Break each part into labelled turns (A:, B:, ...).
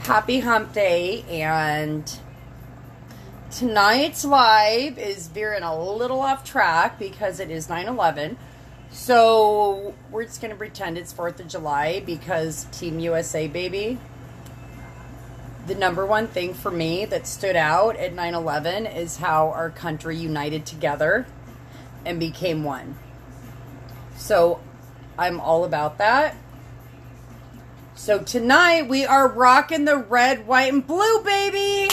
A: Happy hump day, and tonight's live is veering a little off track because it is 9/11. So we're just going to pretend it's 4th of July because Team USA, baby. The number one thing for me that stood out at 9/11 is how our country united together and became one. So I'm all about that. So tonight we are rocking the red, white, and blue, baby.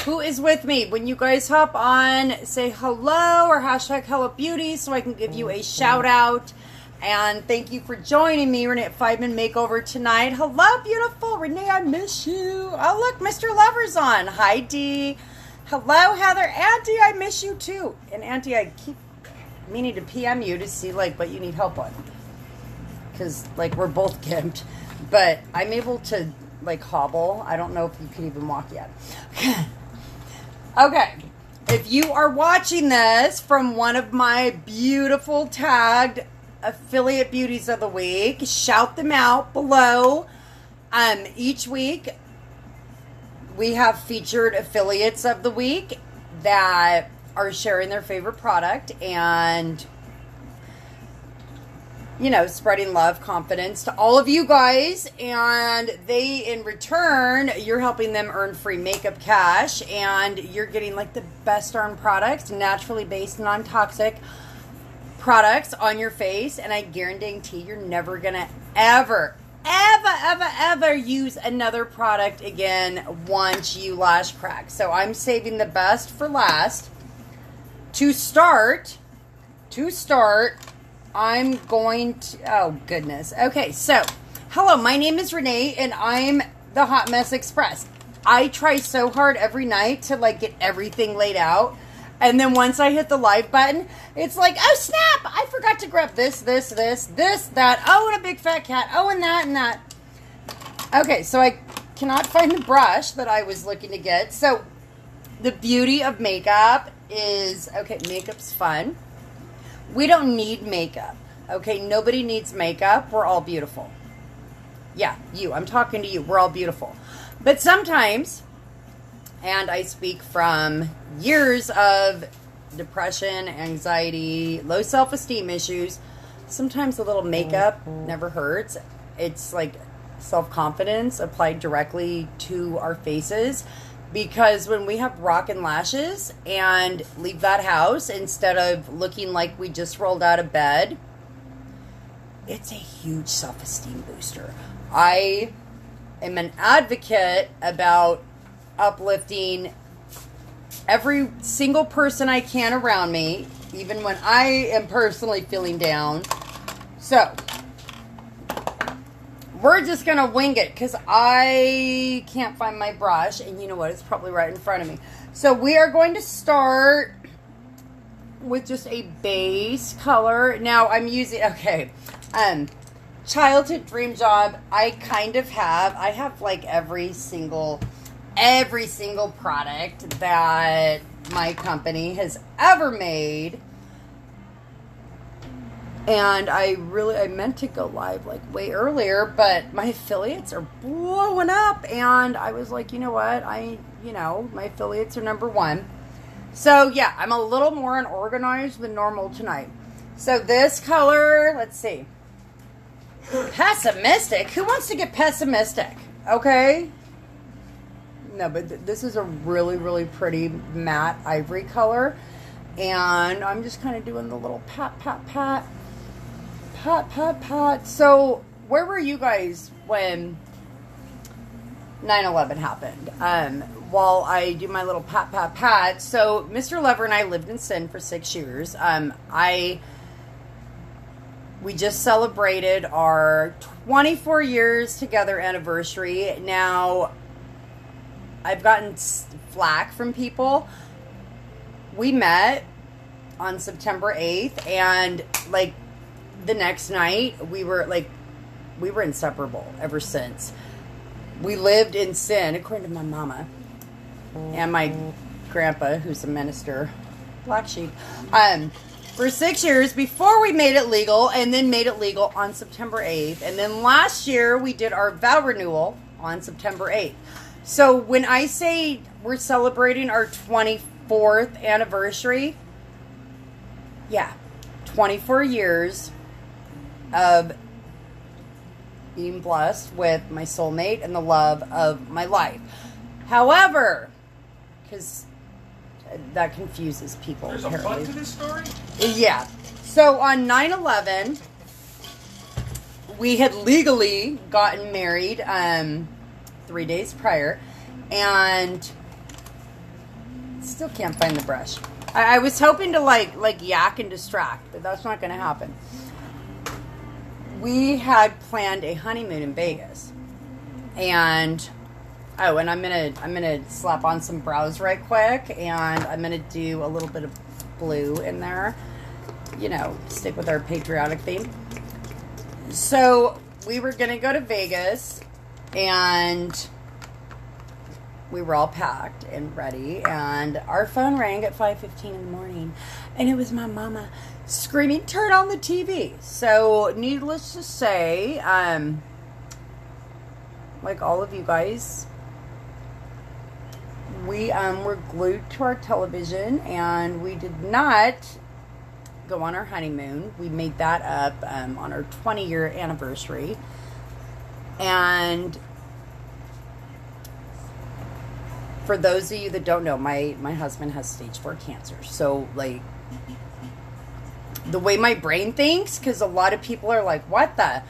A: Who is with me? When you guys hop on, say hello or hashtag Hello Beauty so I can give you a shout out. And thank you for joining me, Renee at Feidman Makeover tonight. Hello, beautiful. Renee, I miss you. Oh, look, Mr. Lover's on. Hi, Dee. Hello, Heather. Auntie, I miss you too. And Auntie, I keep meaning to PM you to see like what you need help on. Because like we're both gimped. But I'm able to like hobble. I don't know if you can even walk yet. Okay. If you are watching this from one of my beautiful tagged affiliate beauties of the week, shout them out below. Each week we have featured affiliates of the week that are sharing their favorite product and, you know, spreading love, confidence to all of you guys. And they, in return, you're helping them earn free makeup cash. And you're getting like the best darn products, naturally based, non-toxic products on your face. And I guarantee you're never going to ever use another product again once you lash crack. So I'm saving the best for last. To start, I'm going to, oh goodness. Okay, so, hello, my name is Renee, and I'm the Hot Mess Express. I try so hard every night to, like, get everything laid out, and then once I hit the live button, it's like, oh snap, I forgot to grab this, that, oh, and a big fat cat, oh, and that. Okay, so I cannot find the brush that I was looking to get. So, the beauty of makeup is, okay, makeup's fun. We don't need makeup, okay? Nobody needs makeup. We're all beautiful. Yeah, you. I'm talking to you. We're all beautiful. But sometimes, and I speak from years of depression, anxiety, low self-esteem issues, sometimes a little makeup never hurts. It's like self-confidence applied directly to our faces. Because when we have rockin' lashes and leave that house instead of looking like we just rolled out of bed, it's a huge self-esteem booster. I am an advocate about uplifting every single person I can around me, even when I am personally feeling down. So, we're just going to wing it because I can't find my brush. And you know what? It's probably right in front of me. So we are going to start with just a base color. Now I'm using, okay, Childhood Dream Job. I have like every single product that my company has ever made. And I meant to go live like way earlier, but my affiliates are blowing up. And I was like, you know what? My affiliates are number one. So yeah, I'm a little more unorganized than normal tonight. So this color, let's see. Pessimistic? Who wants to get pessimistic? Okay. No, but this is a really, really pretty matte ivory color. And I'm just kind of doing the little pat, pat, pat. Pat. So, where were you guys when 9/11 happened? While I do my little pat. So, Mr. Lover and I lived in sin for 6 years. We just celebrated our 24 years together anniversary. Now, I've gotten flack from people. We met on September 8th, and like the next night we were inseparable ever since. We lived in sin, according to my mama and my grandpa, who's a minister, black sheep, for 6 years before we made it legal, and then made it legal on September 8th. And then last year we did our vow renewal on September 8th. So when I say we're celebrating our 24th anniversary, yeah, 24 years of being blessed with my soulmate and the love of my life. However, because that confuses people.
B: There's
A: apparently.
B: a fun to this story?
A: Yeah. So on 9/11, we had legally gotten married 3 days prior, and still can't find the brush. I was hoping to like yak and distract, but that's not going to happen. We had planned a honeymoon in Vegas, and and I'm gonna slap on some brows right quick, and I'm gonna do a little bit of blue in there. You know, stick with our patriotic theme. So we were gonna go to Vegas, and we were all packed and ready, and our phone rang at 5:15 in the morning, and it was my mama screaming, "Turn on the TV!" So, needless to say, like all of you guys, we were glued to our television, and we did not go on our honeymoon. We made that up on our 20-year anniversary, and for those of you that don't know, my husband has stage 4 cancer. So, like, the way my brain thinks, because a lot of people are like, what the?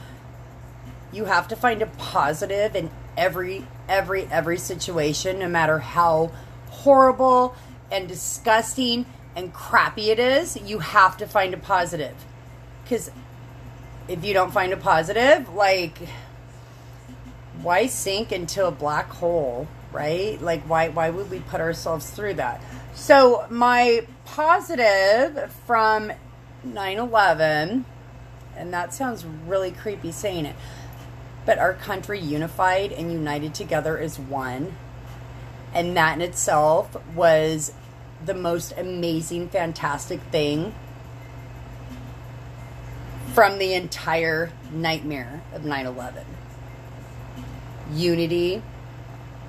A: You have to find a positive in every situation, no matter how horrible and disgusting and crappy it is. You have to find a positive. Because if you don't find a positive, like, why sink into a black hole? Right? Like, why would we put ourselves through that? So my positive from 9/11, and that sounds really creepy saying it, but our country unified and united together as one, and that in itself was the most amazing, fantastic thing from the entire nightmare of 9/11. Unity,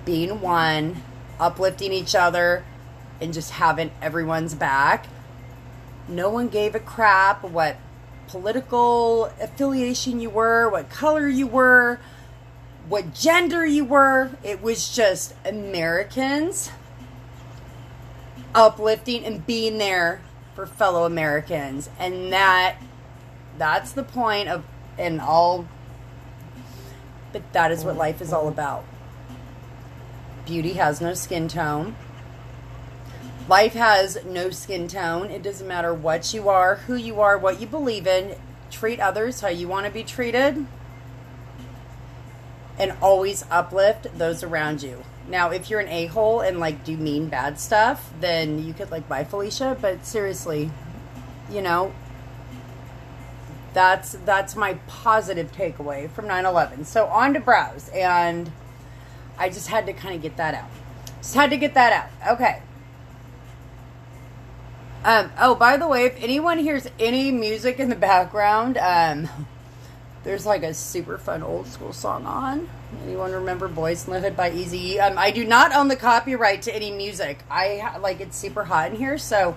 A: being one, uplifting each other, and just having everyone's back. No one gave a crap what political affiliation you were, what color you were, what gender you were. It was just Americans uplifting and being there for fellow Americans. And that's the point of, but that is what life is all about. Beauty has no skin tone. Life has no skin tone. It doesn't matter what you are, who you are, what you believe in. Treat others how you want to be treated. And always uplift those around you. Now, if you're an a-hole and, like, do mean, bad stuff, then you could, like, bye, Felicia. But seriously, you know, that's my positive takeaway from 9/11. So on to brows. And I just had to kind of get that out. Okay. Oh, by the way, if anyone hears any music in the background, there's like a super fun old school song on. Anyone remember Boys in the Hood by Eazy-E? I do not own the copyright to any music. It's super hot in here, so,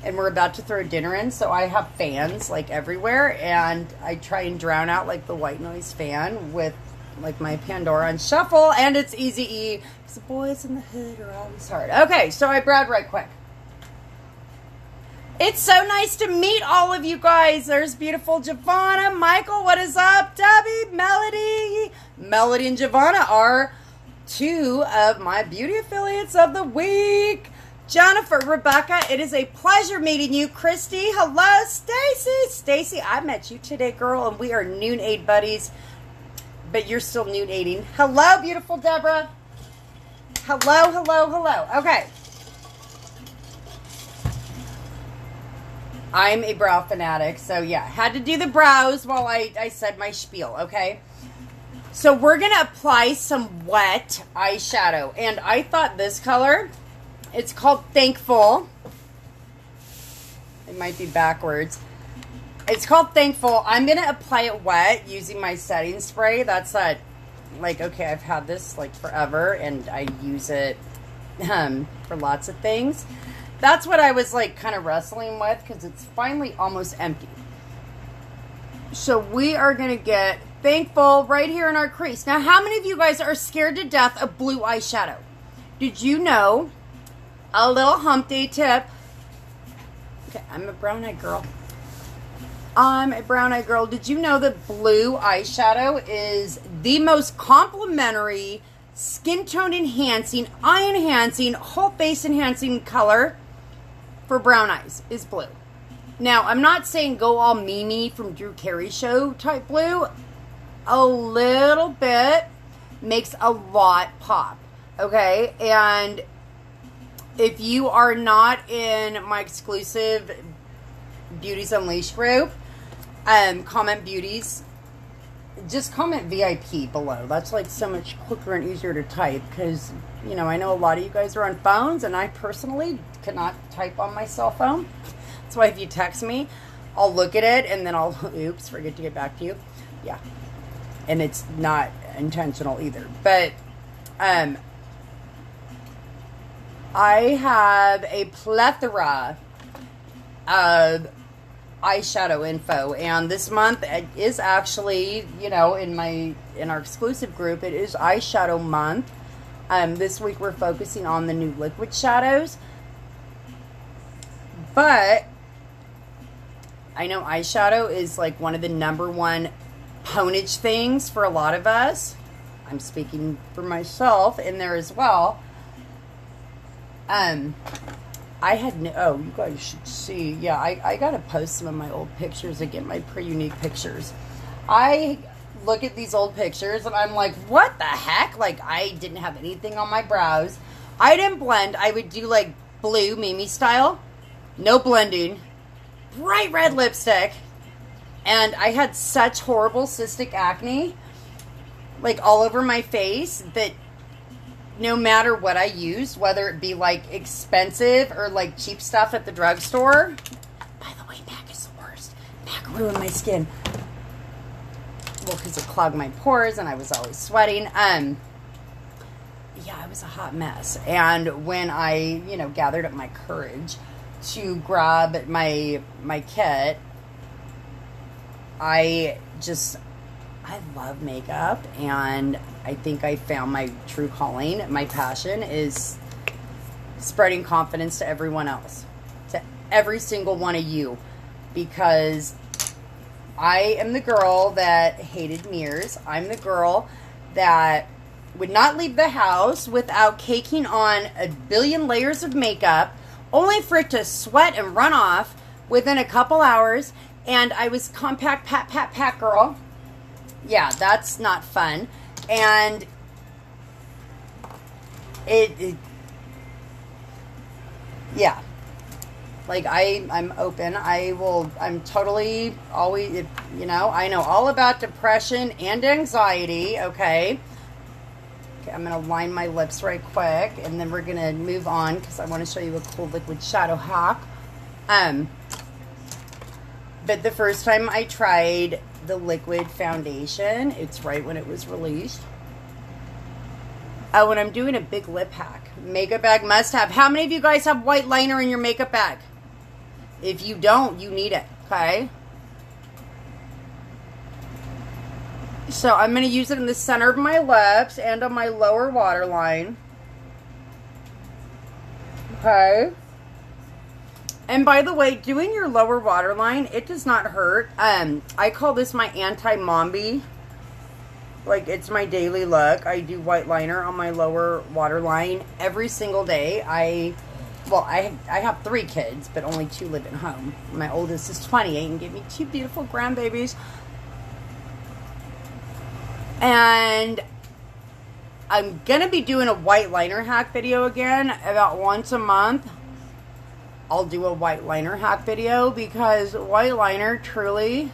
A: and we're about to throw dinner in, so I have fans like everywhere, and I try and drown out like the white noise fan with like my Pandora on shuffle, and it's Eazy-E, because the boys in the hood are always hard. Okay, so I browed right quick. It's so nice to meet all of you guys. There's beautiful Giovanna. Michael, what is up? Debbie, Melody. Melody and Giovanna are two of my beauty affiliates of the week. Jennifer, Rebecca, it is a pleasure meeting you. Christy, hello. Stacy. Stacy, I met you today, girl, and we are noon aid buddies. But you're still noon aiding. Hello, beautiful Deborah. Hello. Okay. I'm a brow fanatic, so yeah, had to do the brows while I said my spiel, okay? So we're going to apply some wet eyeshadow, and I thought this color, it's called Thankful. It might be backwards. It's called Thankful. I'm going to apply it wet using my setting spray. That's that like, okay, I've had this like forever and I use it for lots of things. That's what I was like kind of wrestling with, because it's finally almost empty. So we are going to get Thankful right here in our crease. Now, how many of you guys are scared to death of blue eyeshadow? Did you know, a little hump day tip. Okay, I'm a brown eye girl. I'm a brown eye girl. Did you know that blue eyeshadow is the most complimentary, skin tone enhancing, eye enhancing, whole face enhancing color for brown eyes is blue. Now, I'm not saying go all Mimi from Drew Carey show type blue. A little bit makes a lot pop. Okay? And if you are not in my exclusive Beauties Unleashed group, comment Beauties. Just comment VIP below. That's like so much quicker and easier to type, because, you know, I know a lot of you guys are on phones, and I personally cannot type on my cell phone. That's why if you text me, I'll look at it and then I'll, oops, forget to get back to you. Yeah. And it's not intentional either. But I have a plethora of eyeshadow info, and this month is actually, you know, in our exclusive group, it is eyeshadow month. This week we're focusing on the new liquid shadows, but I know eyeshadow is like one of the #1 ponage things for a lot of us. I'm speaking for myself in there as well. I had no, oh, you guys should see. Yeah, I got to post some of my old pictures again, my pretty unique pictures. I look at these old pictures and I'm like, what the heck? Like, I didn't have anything on my brows. I didn't blend. I would do like blue Mimi style, no blending, bright red lipstick. And I had such horrible cystic acne, like all over my face, that no matter what I used, whether it be like expensive or like cheap stuff at the drugstore. By the way, MAC is the worst. MAC ruined my skin. Well, because it clogged my pores and I was always sweating. Yeah, it was a hot mess. And when I, you know, gathered up my courage to grab my kit, I love makeup, and I think I found my true calling. My passion is spreading confidence to everyone else, to every single one of you, because I am the girl that hated mirrors. I'm the girl that would not leave the house without caking on a billion layers of makeup, only for it to sweat and run off within a couple hours. And I was compact pat girl. Yeah, that's not fun. And it yeah, like I'm open. I'm totally always, you know, I know all about depression and anxiety. Okay, I'm gonna line my lips right quick, and then we're gonna move on because I want to show you a cool liquid shadow hack. But the first time I tried the liquid foundation, it's right when it was released. Oh, and I'm doing a big lip hack. Makeup bag must have. How many of you guys have white liner in your makeup bag? If you don't, you need it, okay? So I'm going to use it in the center of my lips and on my lower waterline. Okay. And by the way, doing your lower waterline, it does not hurt. I call this my anti-mombi. Like, it's my daily look. I do white liner on my lower waterline every single day. I have 3 kids, but only 2 live at home. My oldest is 28 and gave me 2 beautiful grandbabies. And I'm going to be doing a white liner hack video again about once a month. I'll do a white liner hack video, because white liner truly,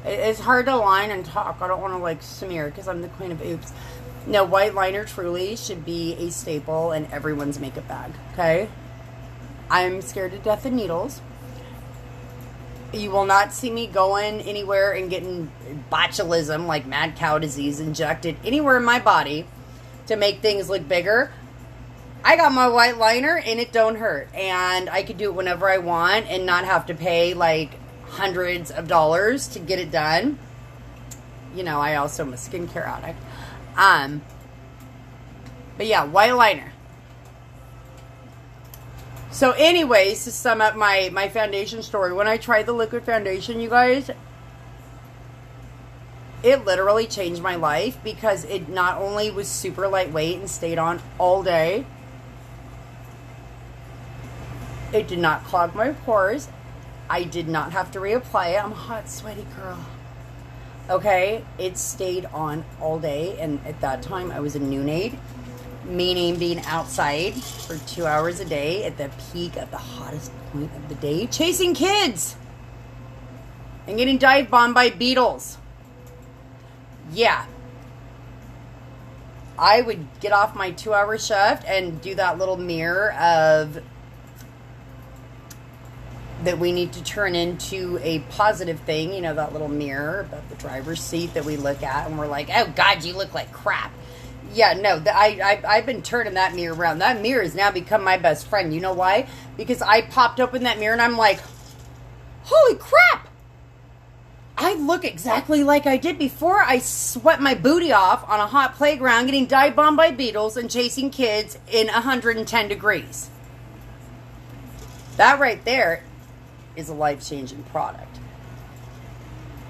A: it's hard to line and talk. I don't want to like smear because I'm the queen of oops. No, white liner truly should be a staple in everyone's makeup bag, okay? I'm scared to death of needles. You will not see me going anywhere and getting botulism, like mad cow disease, injected anywhere in my body to make things look bigger. I got my white liner and it don't hurt. And I could do it whenever I want and not have to pay like hundreds of dollars to get it done. You know, I also am a skincare addict. But yeah, white liner. So anyways, to sum up my foundation story, when I tried the liquid foundation, you guys, it literally changed my life because it not only was super lightweight and stayed on all day, it did not clog my pores. I did not have to reapply it. I'm a hot, sweaty girl. Okay, it stayed on all day, and at that time I was a noonade, meaning being outside for 2 hours a day at the peak of the hottest point of the day, chasing kids and getting dive bombed by beetles. Yeah. I would get off my 2-hour shift and do that little mirror of that we need to turn into a positive thing, you know, that little mirror above the driver's seat that we look at and we're like, oh God, you look like crap. Yeah, no, I've been turning that mirror around. That mirror has now become my best friend. You know why? Because I popped open that mirror and I'm like, holy crap! I look exactly like I did before I sweat my booty off on a hot playground getting dive bombed by beetles and chasing kids in 110 degrees. That right there is a life-changing product.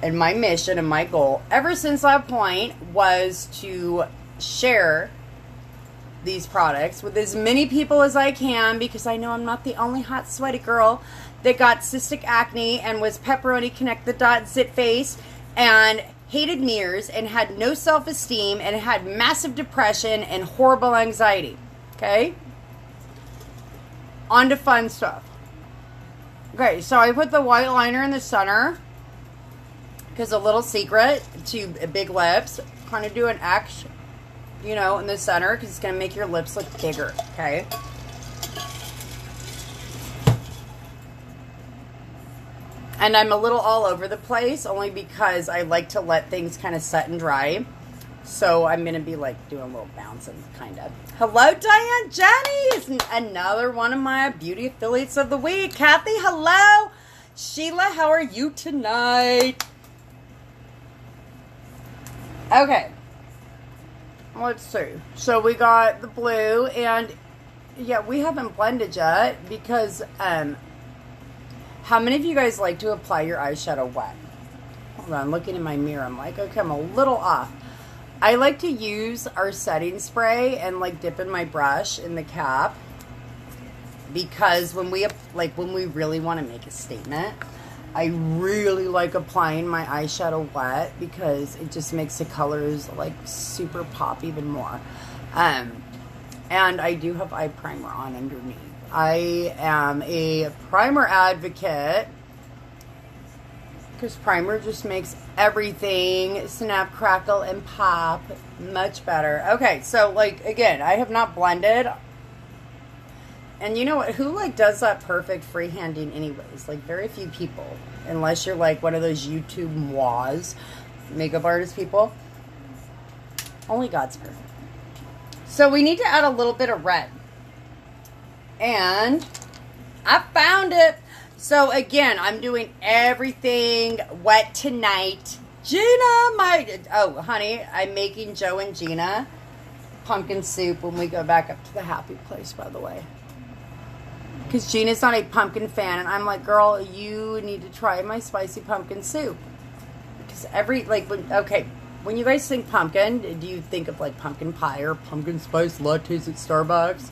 A: And my mission and my goal ever since that point was to share these products with as many people as I can, because I know I'm not the only hot, sweaty girl that got cystic acne and was pepperoni connect the dot zit face and hated mirrors and had no self-esteem and had massive depression and horrible anxiety. Okay? On to fun stuff. Okay, so I put the white liner in the center because a little secret to big lips, kind of do an X, you know, in the center because it's going to make your lips look bigger, okay? And I'm a little all over the place only because I like to let things kind of set and dry. So I'm going to be like doing a little bouncing, kind of. Hello, Diane Jenny is another one of my beauty affiliates of the week. Kathy, hello. Sheila, how are you tonight? Okay. Let's see. So we got the blue, and yeah, we haven't blended yet because, how many of you guys like to apply your eyeshadow wet? Hold on, looking in my mirror, I'm like, okay, I'm a little off. I like to use our setting spray and like dip in my brush in the cap because when we really want to make a statement, I really like applying my eyeshadow wet because it just makes the colors like super pop even more. And I do have eye primer on underneath. I am a primer advocate because primer just makes everything snap, crackle, and pop much better. Okay, so like again, I have not blended. And you know what? Who like does that perfect freehanding anyways? Like very few people, unless you're like one of those YouTube mois makeup artist people. Only God's perfect. So we need to add a little bit of red. And I found it. So again, I'm doing everything wet tonight. Gina, oh honey, I'm making Joe and Gina pumpkin soup when we go back up to the happy place, by the way. Because Gina's not a pumpkin fan, and I'm like, girl, you need to try my spicy pumpkin soup. Because when you guys think pumpkin, do you think of like pumpkin pie or pumpkin spice lattes at Starbucks?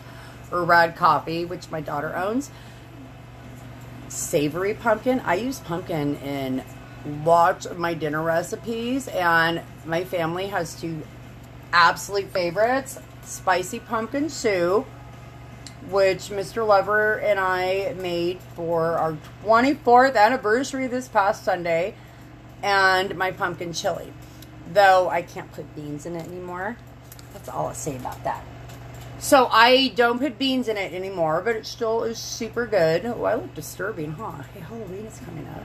A: Or Rad Coffee, which my daughter owns. Savory pumpkin. I use pumpkin in lots of my dinner recipes, and my family has two absolute favorites. Spicy pumpkin soup, which Mr. Lover and I made for our 24th anniversary this past Sunday, and my pumpkin chili. Though I can't put beans in it anymore. That's all I'll say about that. So I don't put beans in it anymore, but it still is super good. Oh, I look disturbing, huh? Hey, Halloween is coming up.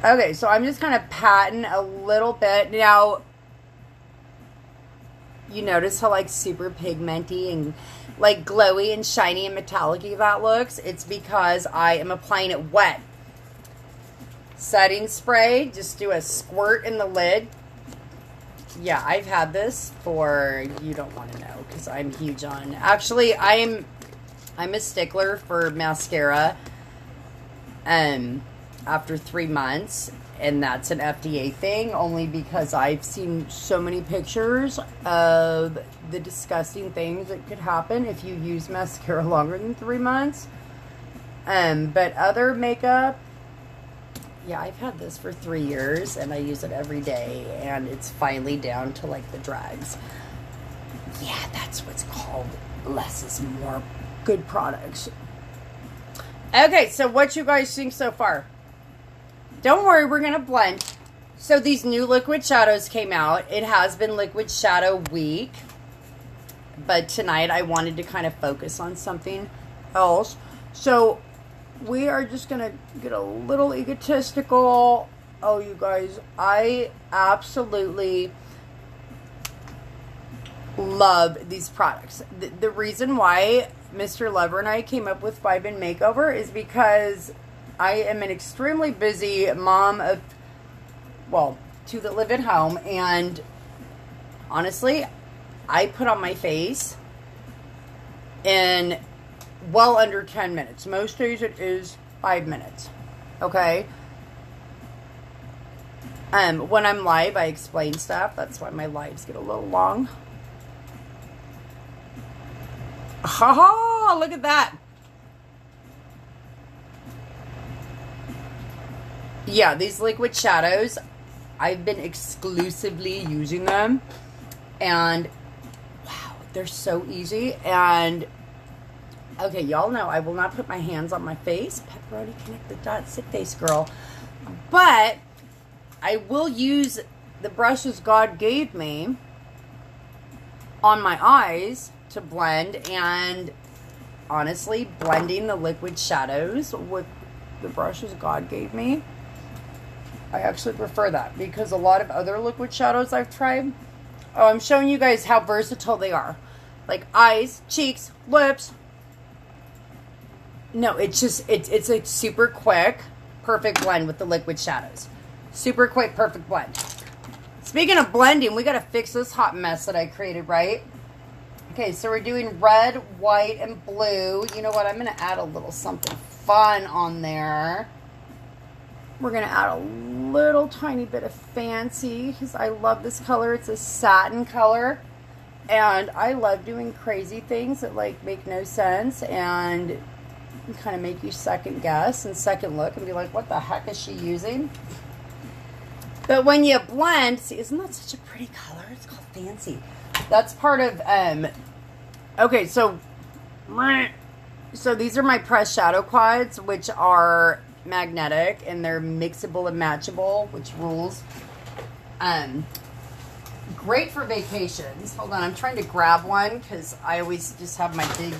A: Okay, so I'm just kind of patting a little bit. Now, you notice how like super pigmenty and like glowy and shiny and metallic-y that looks? It's because I am applying it wet. Setting spray, just do a squirt in the lid. Yeah, I've had this for, you don't want to know, because I'm huge on, actually, I'm a stickler for mascara after 3 months, and that's an FDA thing, only because I've seen so many pictures of the disgusting things that could happen if you use mascara longer than 3 months. But other makeup, yeah, I've had this for 3 years, and I use it every day, and it's finally down to, like, the drags. Yeah, that's what's called less is more. Good products. Okay, so what you guys think so far? Don't worry, we're going to blend. So these new liquid shadows came out. It has been Liquid Shadow Week, but tonight I wanted to kind of focus on something else. So we are just going to get a little egotistical. Oh, you guys, I absolutely love these products. The reason why Mr. Lover and I came up with 5 in Makeover is because I am an extremely busy mom of, well, 2 that live at home, and honestly, I put on my face in well under 10 minutes. Most days it is 5 minutes. Okay? When I'm live, I explain stuff. That's why my lives get a little long. Ha ha! Look at that. Yeah, these liquid shadows, I've been exclusively using them, and wow, they're so easy. And okay, y'all know I will not put my hands on my face. Pepperoni connect the dots, sick face girl. But I will use the brushes God gave me on my eyes to blend, and honestly, blending the liquid shadows with the brushes God gave me, I actually prefer that, because a lot of other liquid shadows I've tried, oh, I'm showing you guys how versatile they are. Like eyes, cheeks, lips. No, it's just, it's a super quick, perfect blend with the liquid shadows. Super quick, perfect blend. Speaking of blending, we got to fix this hot mess that I created, right? Okay, so we're doing red, white, and blue. You know what? I'm going to add a little something fun on there. We're going to add a little tiny bit of fancy, because I love this color. It's a satin color. And I love doing crazy things that, like, make no sense and kind of make you second guess and second look and be like, what the heck is she using? But when you blend, see, isn't that such a pretty color? It's called fancy. That's part of, okay, so these are my pressed shadow quads, which are magnetic, and they're mixable and matchable, which rules. Great for vacations. Hold on, I'm trying to grab one, because I always just have my big,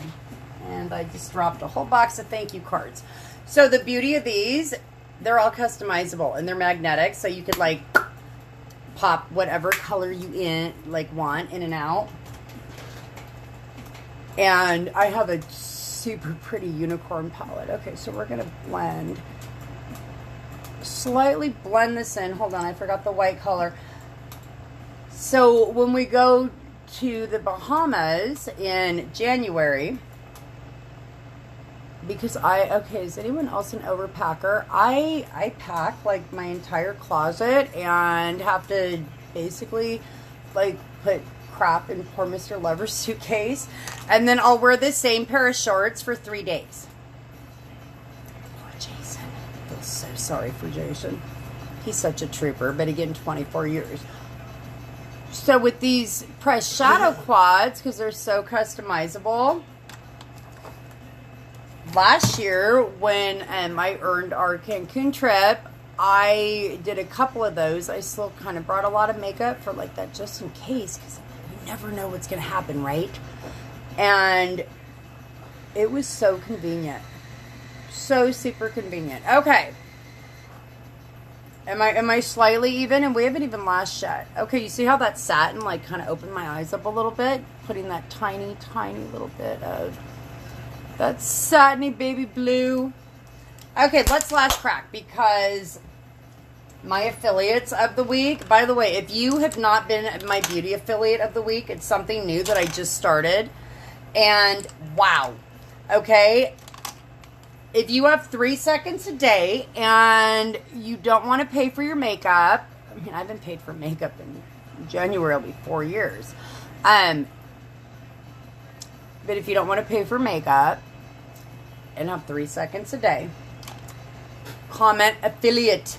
A: and I just dropped a whole box of thank you cards. So the beauty of these, they're all customizable, and they're magnetic, so you could, like, pop whatever color you want in and out. And I have a super pretty unicorn palette. Okay, so we're gonna slightly blend this in. Hold on, I forgot the white color. So when we go to the Bahamas in January, because okay, is anyone else an overpacker? I pack like my entire closet and have to basically like put crap in poor Mr. Lover's suitcase, and then I'll wear the same pair of shorts for 3 days. Poor Jason. I feel so sorry for Jason. He's such a trooper, but again, 24 years. So with these pressed shadow quads, because they're so customizable, last year when I earned our Cancun trip, I did a couple of those. I still kind of brought a lot of makeup for like that just in case, because you never know what's going to happen, right? And it was so convenient. So super convenient. Okay. Am I slightly even? And we haven't even lashed yet. Okay, you see how that satin like kind of opened my eyes up a little bit? Putting that tiny, tiny little bit of that satiny baby blue. Okay, let's lash crack because my affiliates of the week. By the way, if you have not been my beauty affiliate of the week, it's something new that I just started. And wow. Okay. If you have 3 seconds a day and you don't want to pay for your makeup, I mean, I've been paid for makeup in January, it'll be 4 years. But if you don't want to pay for makeup and have 3 seconds a day, comment affiliate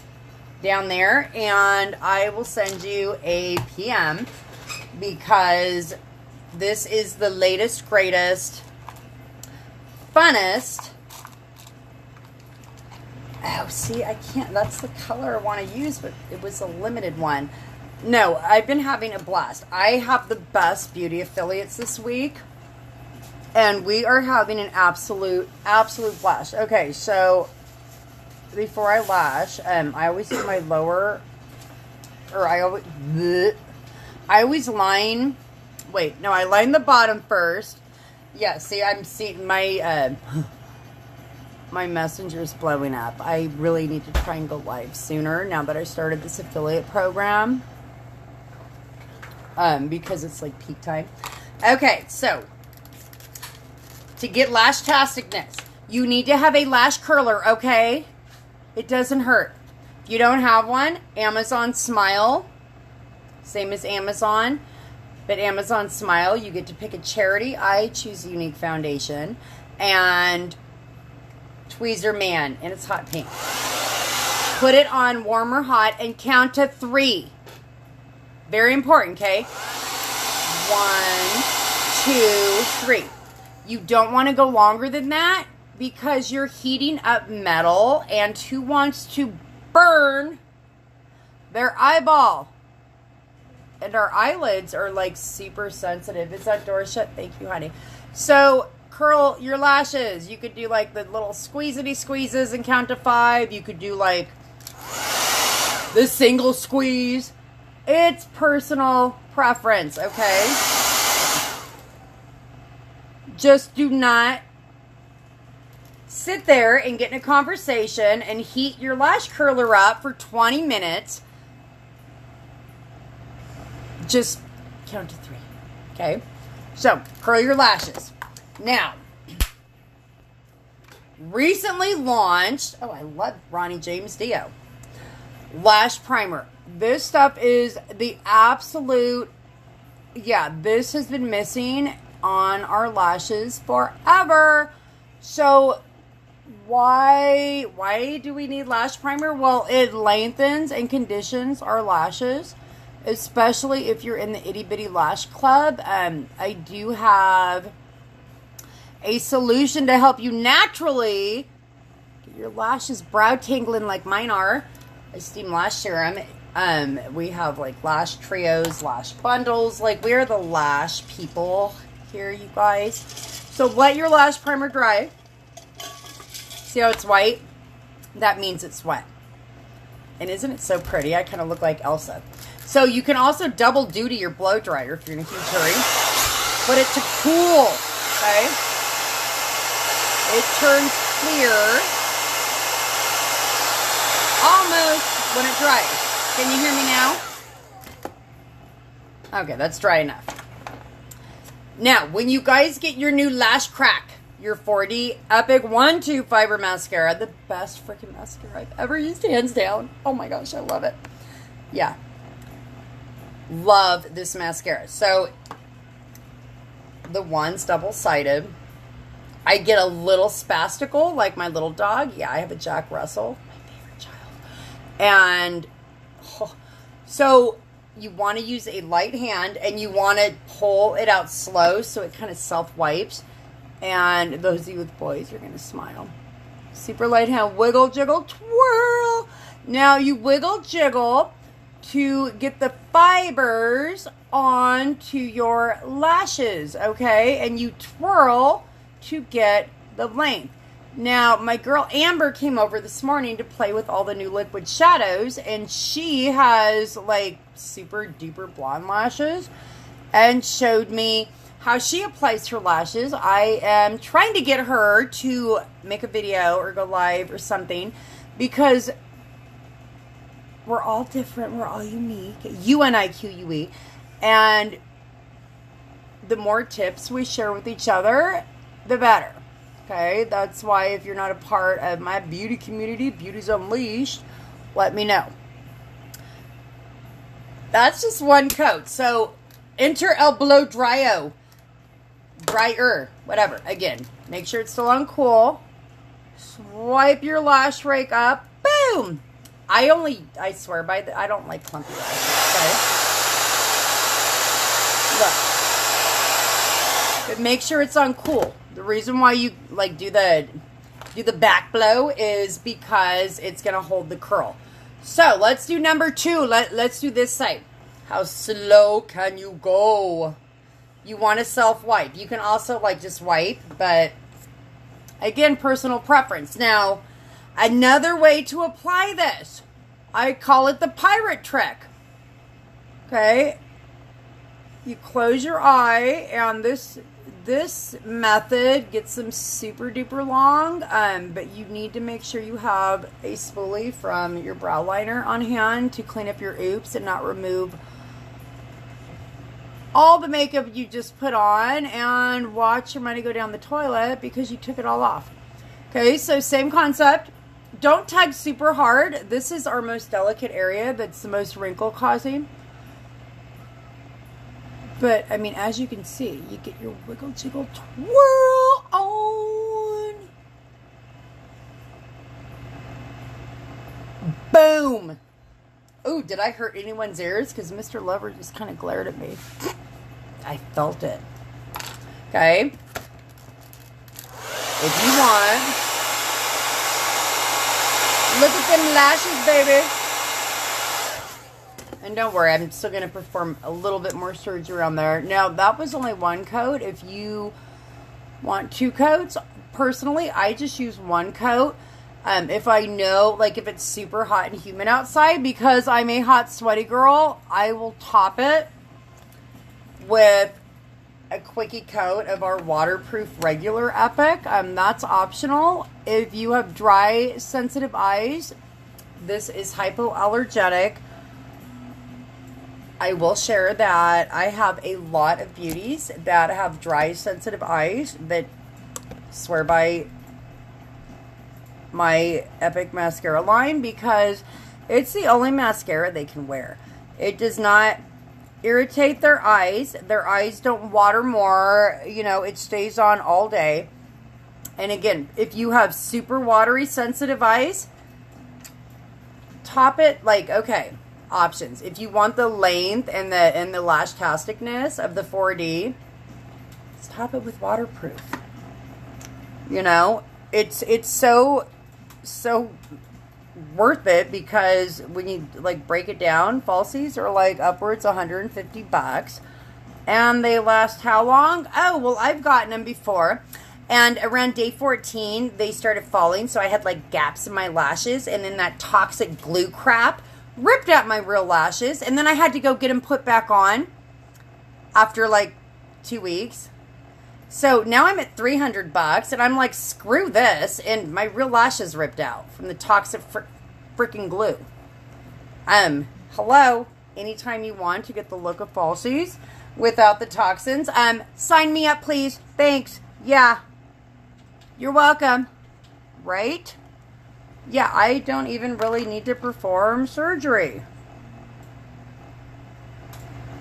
A: down there and I will send you a PM because this is the latest, greatest, funnest. Oh, see, I can't. That's the color I want to use, but it was a limited one. No, I've been having a blast. I have the best beauty affiliates this week, and we are having an absolute blast. Okay, so before I lash, I always do my lower, or I always line. Wait, no, I line the bottom first. Yeah, see, I'm seeing my. My messenger's blowing up. I really need to try and go live sooner now that I started this affiliate program. Because it's like peak time. Okay, so to get lash-tasticness, you need to have a lash curler, okay? It doesn't hurt. If you don't have one, Amazon Smile. Same as Amazon. But Amazon Smile, you get to pick a charity. I choose Unique Foundation. And Tweezer Man, and it's hot pink. Put it on warm or hot and count to 3. Very important, okay? 1, 2, 3. You don't want to go longer than that because you're heating up metal, and who wants to burn their eyeball? And our eyelids are like super sensitive. Is that door shut? Thank you, honey. So curl your lashes. You could do like the little squeezity squeezes and count to 5. You could do like the single squeeze. It's personal preference, okay? Just do not sit there and get in a conversation and heat your lash curler up for 20 minutes. Just count to 3, okay? So, curl your lashes. Now, recently launched, oh, I love Ronnie James Dio, lash primer. This stuff is the absolute, yeah, this has been missing on our lashes forever. So, why do we need lash primer? Well, it lengthens and conditions our lashes, especially if you're in the Itty Bitty Lash Club. I do have a solution to help you naturally get your lashes brow tingling like mine are. Esteem Lash Serum. We have like lash trios, lash bundles. Like, we're the lash people here, you guys. So let your lash primer dry. See how it's white? That means it's wet. And isn't it so pretty? I kind of look like Elsa. So you can also double duty your blow dryer if you're in a huge hurry. Put it to cool, okay? It turns clear almost when it dries. Can you hear me now? Okay, that's dry enough. Now, when you guys get your new Lash Crack, your 4D Epic 1-2 Fiber Mascara, the best freaking mascara I've ever used, hands down. Oh my gosh, I love it. Yeah. Love this mascara. So, the one's double-sided. I get a little spastical, like my little dog. Yeah, I have a Jack Russell, my favorite child. And so you want to use a light hand, and you want to pull it out slow so it kind of self-wipes. And those of you with boys, you're going to smile. Super light hand, wiggle, jiggle, twirl. Now you wiggle, jiggle to get the fibers onto your lashes, okay? And you twirl to get the length. Now, my girl Amber came over this morning to play with all the new liquid shadows, and she has like super duper blonde lashes and showed me how she applies her lashes. I am trying to get her to make a video or go live or something, because we're all different. We're all unique. UNIQUE. And the more tips we share with each other, the better. Okay, that's why if you're not a part of my beauty community, Beauty's Unleashed, let me know. That's just one coat. So enter El Blow Dryo. Dryer. Whatever. Again, make sure it's still on cool. Swipe your lash rake up. Boom. I swear by I don't like clumpy lashes. Okay. Look. But make sure it's on cool. The reason why you like do the back blow is because it's gonna hold the curl. So let's do number 2. Let's do this side. How slow can you go? You want to self wipe. You can also like just wipe, but again, personal preference. Now, another way to apply this, I call it the pirate trick. Okay, you close your eye, and this method gets them super duper long, but you need to make sure you have a spoolie from your brow liner on hand to clean up your oops and not remove all the makeup you just put on and watch your money go down the toilet because you took it all off. Okay, so same concept. Don't tug super hard. This is our most delicate area that's the most wrinkle causing. But, I mean, as you can see, you get your wiggle jiggle twirl on. Boom. Ooh, did I hurt anyone's ears? Because Mr. Lover just kind of glared at me. I felt it. Okay. If you want, look at them lashes, baby. And don't worry, I'm still going to perform a little bit more surgery on there. Now, that was only one coat. If you want 2 coats, personally, I just use 1 coat. If I know, like if it's super hot and humid outside, because I'm a hot, sweaty girl, I will top it with a quickie coat of our waterproof regular Epic. That's optional. If you have dry, sensitive eyes, this is hypoallergenic. I will share that I have a lot of beauties that have dry, sensitive eyes that swear by my Epic mascara line because it's the only mascara they can wear. It does not irritate their eyes. Their eyes don't water more. You know, it stays on all day. And again, if you have super watery, sensitive eyes, top it like, okay, options. If you want the length and the lash-tasticness of the 4D, let's top it with waterproof. You know, it's so worth it because when you like break it down, falsies are like upwards $150, and they last how long? Oh, well, I've gotten them before. And around day 14, they started falling, so I had like gaps in my lashes, and then that toxic glue crap ripped out my real lashes, and then I had to go get them put back on after like 2 weeks. So now I'm at $300, and I'm like, screw this, and my real lashes ripped out from the toxic freaking glue. Hello, anytime you want to get the look of falsies without the toxins, sign me up, please. Thanks. Yeah. You're welcome. Right? Yeah, I don't even really need to perform surgery.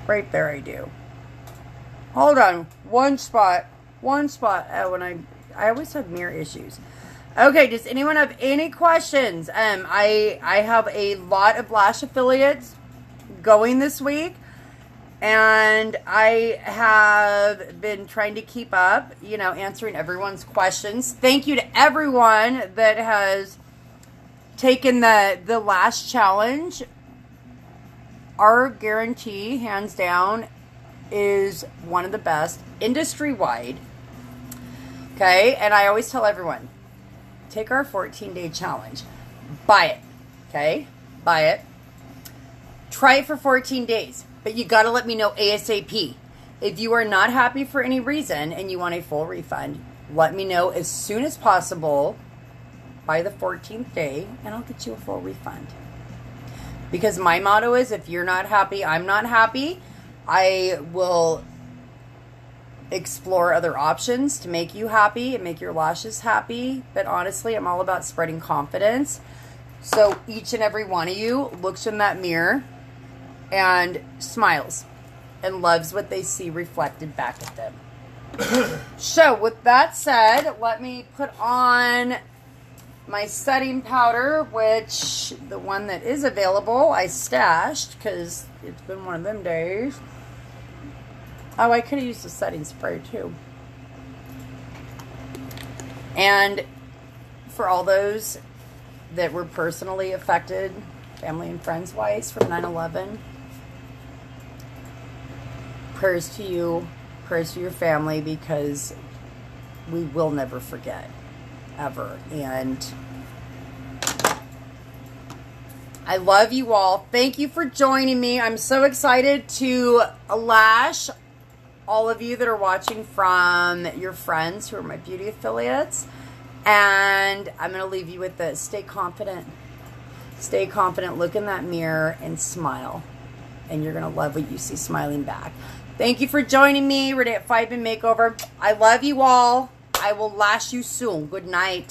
A: Right there I do. Hold on. One spot. Oh, and I always have mirror issues. Okay, does anyone have any questions? I have a lot of lash affiliates going this week, and I have been trying to keep up, you know, answering everyone's questions. Thank you to everyone that has taken the lash challenge. Our guarantee, hands down, is one of the best industry-wide. Okay, and I always tell everyone, take our 14-day challenge. Buy it, okay? Buy it. Try it for 14 days, but you got to let me know ASAP. If you are not happy for any reason and you want a full refund, let me know as soon as possible by the 14th day, and I'll get you a full refund. Because my motto is, if you're not happy, I'm not happy. I will explore other options to make you happy and make your lashes happy. But honestly, I'm all about spreading confidence. So each and every one of you looks in that mirror and smiles and loves what they see reflected back at them. So with that said, let me put on my setting powder, which the one that is available I stashed because it's been one of them days. Oh, I could have used a setting spray too. And for all those that were personally affected, family and friends wise, from 9/11, prayers to you, prayers to your family, because we will never forget, ever. And I love you all. Thank you for joining me. I'm so excited to lash all of you that are watching from your friends who are my beauty affiliates. And I'm going to leave you with this. Stay confident. Stay confident. Look in that mirror and smile. And you're going to love what you see smiling back. Thank you for joining me. Renee at 5 in Makeover. I love you all. I will lash you soon. Good night.